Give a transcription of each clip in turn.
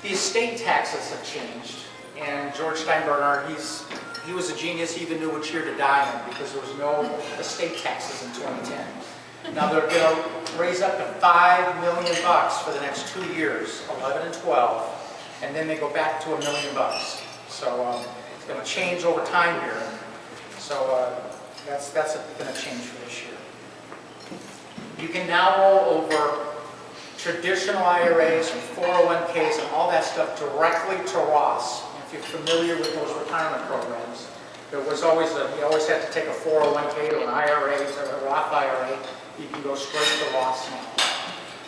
The estate taxes have changed, and George Steinbrenner, he was a genius. He even knew which year to die in because there was no estate taxes in 2010. Now they're going to raise up to $5 million for the next 2 years, 11 and 12, and then they go back to $1 million. So it's going to change over time here. So that's going to change for this year. You can now roll over traditional IRAs and 401ks and all that stuff directly to Roths. If you're familiar with those retirement programs, there was always you always had to take a 401k to an IRA, or a Roth IRA. You can go straight to Roths now.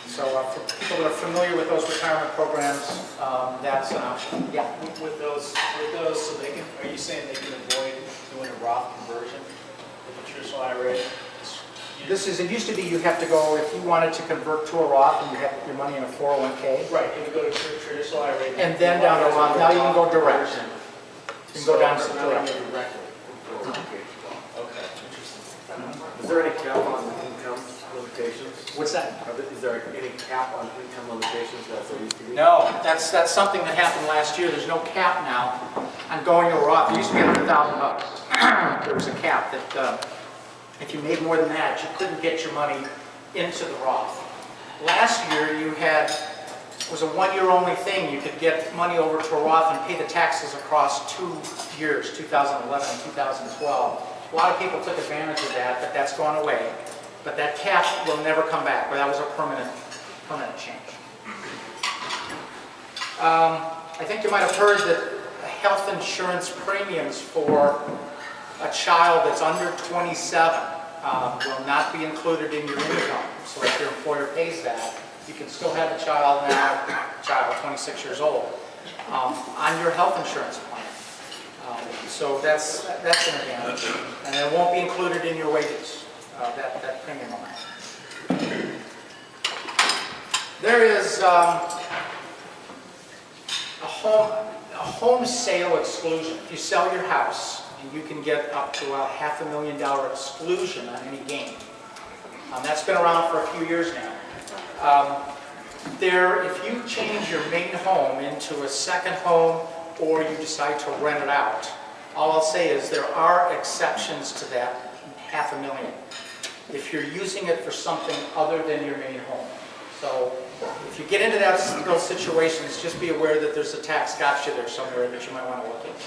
So for people that are familiar with those retirement programs, that's an option. Yeah. With those, so they can. Are you saying they can avoid doing a Roth conversion with a traditional IRA? It used to be you have to go, if you wanted to convert to a Roth and you have your money in a 401k. Right, you can go to traditional IRA. And then down to Roth. Now you can go direct. You can go down to direct. Okay, interesting. Is there any cap on income limitations? What's that? Is there any cap on income limitations as there used to be? No, that's something that happened last year. There's no cap now on going to a Roth. It used to be $100,000. There was a cap that if you made more than that, you couldn't get your money into the Roth. Last year, it was a one-year only thing. You could get money over to a Roth and pay the taxes across 2 years, 2011 and 2012. A lot of people took advantage of that, but that's gone away. But that cap will never come back, but that was a permanent change. I think you might have heard that health insurance premiums for a child that's under 27 will not be included in your income. So if your employer pays that, you can still have a child now, 26 years old, on your health insurance plan. So that's an advantage. And it won't be included in your wages, that premium amount. There is a home sale exclusion. If you sell your house, and you can get up to a $500,000 exclusion on any gain. That's been around for a few years now. If you change your main home into a second home or you decide to rent it out, all I'll say is there are exceptions to that $500,000 if you're using it for something other than your main home. So if you get into those situations, just be aware that there's a tax gotcha there somewhere that you might want to look into.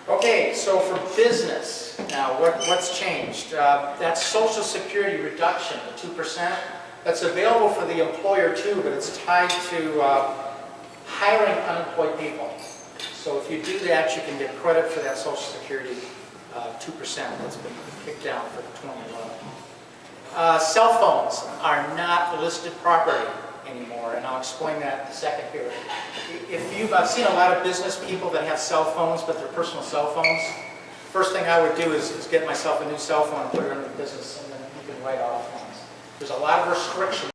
Okay, so for business, now what's changed? That's Social Security reduction, the 2%. That's available for the employer too, but it's tied to hiring unemployed people. So if you do that, you can get credit for that Social Security 2% that's been kicked down for 2011. Cell phones are not listed property anymore, and I'll explain that in a second here. I've seen a lot of business people that have cell phones, but they're personal cell phones. First thing I would do is get myself a new cell phone and put it under the business, and then you can write off ones. There's a lot of restrictions